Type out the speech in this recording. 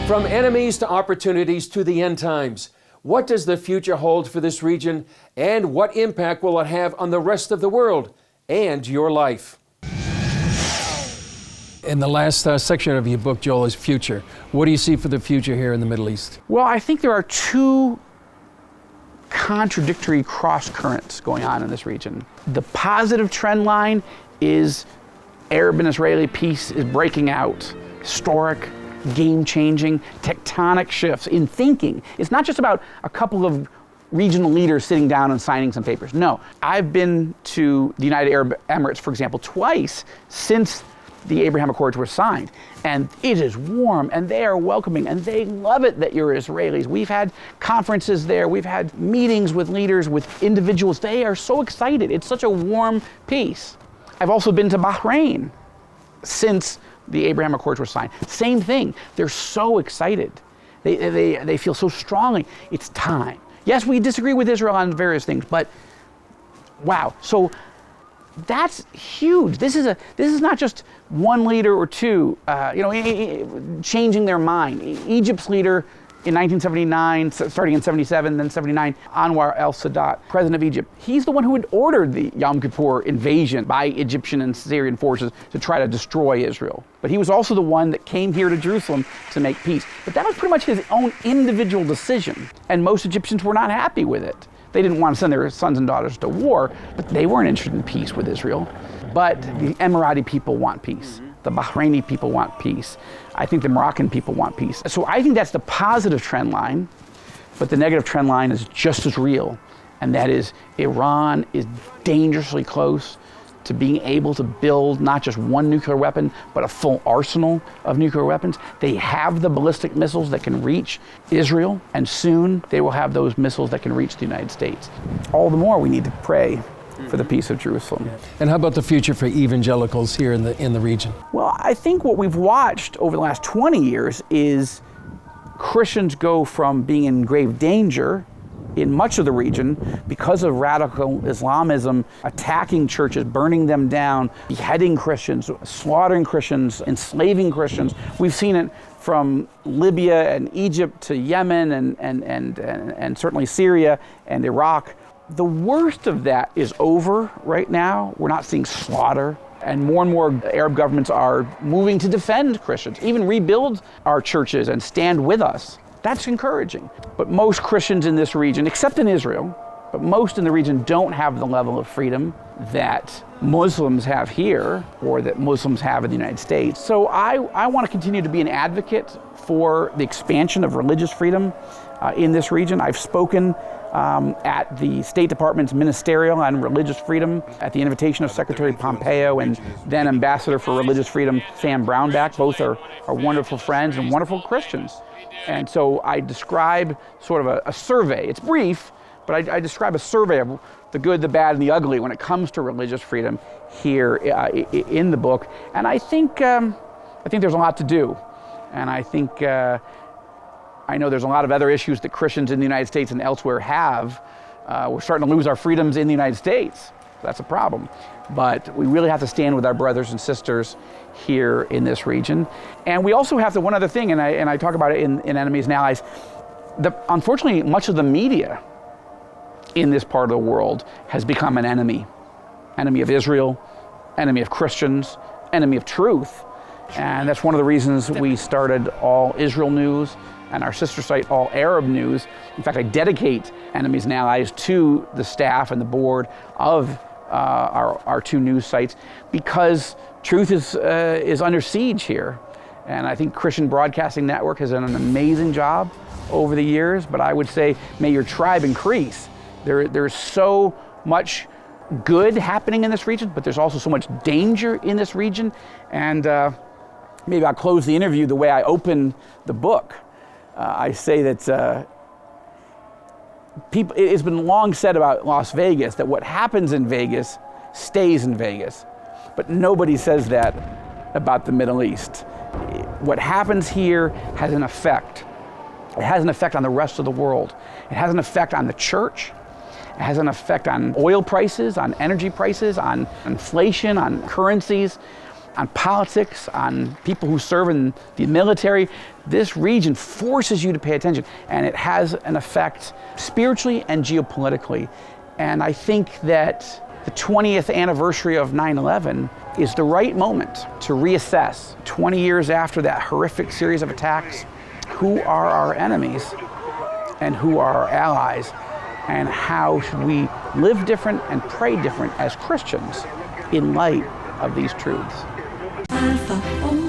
From enemies to opportunities to the end times, what does the future hold for this region, and what impact will it have on the rest of the world and your life? In the last section of your book, Joel, is future. What do you see for the future here in the Middle East? Well, I think there are two contradictory cross currents going on in this region. The positive trend line is Arab and Israeli peace is breaking out. Historic, game-changing, tectonic shifts in thinking. It's not just about a couple of regional leaders sitting down and signing some papers. No, I've been to the United Arab Emirates, for example, twice since the Abraham Accords were signed. And it is warm, and they are welcoming, and they love it that you're Israelis. We've had conferences there. We've had meetings with leaders, with individuals. They are so excited. It's such a warm peace. I've also been to Bahrain since the Abraham Accords were signed. Same thing. They're so excited. They feel so strongly. It's time. Yes, we disagree with Israel on various things, but wow. So that's huge. This is not just one leader or two, changing their mind. Egypt's leader in 1979, starting in 77, then 79, Anwar el-Sadat, president of Egypt. He's the one who had ordered the Yom Kippur invasion by Egyptian and Syrian forces to try to destroy Israel. But he was also the one that came here to Jerusalem to make peace. But that was pretty much his own individual decision. And most Egyptians were not happy with it. They didn't want to send their sons and daughters to war, but they weren't interested in peace with Israel. But the Emirati people want peace. The Bahraini people want peace. I think the Moroccan people want peace. So I think that's the positive trend line, but the negative trend line is just as real. And that is Iran is dangerously close to being able to build not just one nuclear weapon, but a full arsenal of nuclear weapons. They have the ballistic missiles that can reach Israel, and soon they will have those missiles that can reach the United States. All the more we need to pray for the peace of Jerusalem. And how about the future for evangelicals here in the region? Well, I think what we've watched over the last 20 years is Christians go from being in grave danger in much of the region because of radical Islamism attacking churches, burning them down, beheading Christians, slaughtering Christians, enslaving Christians. We've seen it from Libya and Egypt to Yemen and certainly Syria and Iraq. The worst of that is over right now. We're not seeing slaughter, and more Arab governments are moving to defend Christians, even rebuild our churches and stand with us. That's encouraging. But most Christians in this region, except in Israel, but most in the region don't have the level of freedom that Muslims have here or that Muslims have in the United States. So I want to continue to be an advocate for the expansion of religious freedom in this region. I've spoken at the State Department's Ministerial on Religious Freedom at the invitation of Secretary Pompeo and then Ambassador for Religious Freedom Sam Brownback. Both are wonderful friends and wonderful Christians. And so I describe sort of a survey. It's brief, but I describe a survey of the good, the bad, and the ugly when it comes to religious freedom here in the book. And I think there's a lot to do. And I think I know there's a lot of other issues that Christians in the United States and elsewhere have. We're starting to lose our freedoms in the United States. That's a problem. But we really have to stand with our brothers and sisters here in this region. And we also have to, one other thing, and I talk about it in Enemies and Allies, unfortunately, much of the media in this part of the world has become an enemy. Enemy of Israel, enemy of Christians, enemy of truth. And that's one of the reasons we started All Israel News and our sister site, All Arab News. In fact, I dedicate Enemies and Allies to the staff and the board of our two news sites because truth is under siege here. And I think Christian Broadcasting Network has done an amazing job over the years, but I would say, may your tribe increase. There's so much good happening in this region, but there's also so much danger in this region. And maybe I'll close the interview the way I open the book. I say that it's been long said about Las Vegas that what happens in Vegas stays in Vegas, but nobody says that about the Middle East. What happens here has an effect. It has an effect on the rest of the world. It has an effect on the church. It has an effect on oil prices, on energy prices, on inflation, on currencies. on politics, on people who serve in the military. This region forces you to pay attention, and it has an effect spiritually and geopolitically. And I think that the 20th anniversary of 9/11 is the right moment to reassess, 20 years after that horrific series of attacks, who are our enemies and who are our allies, and how should we live different and pray different as Christians in light of these truths. Alpha,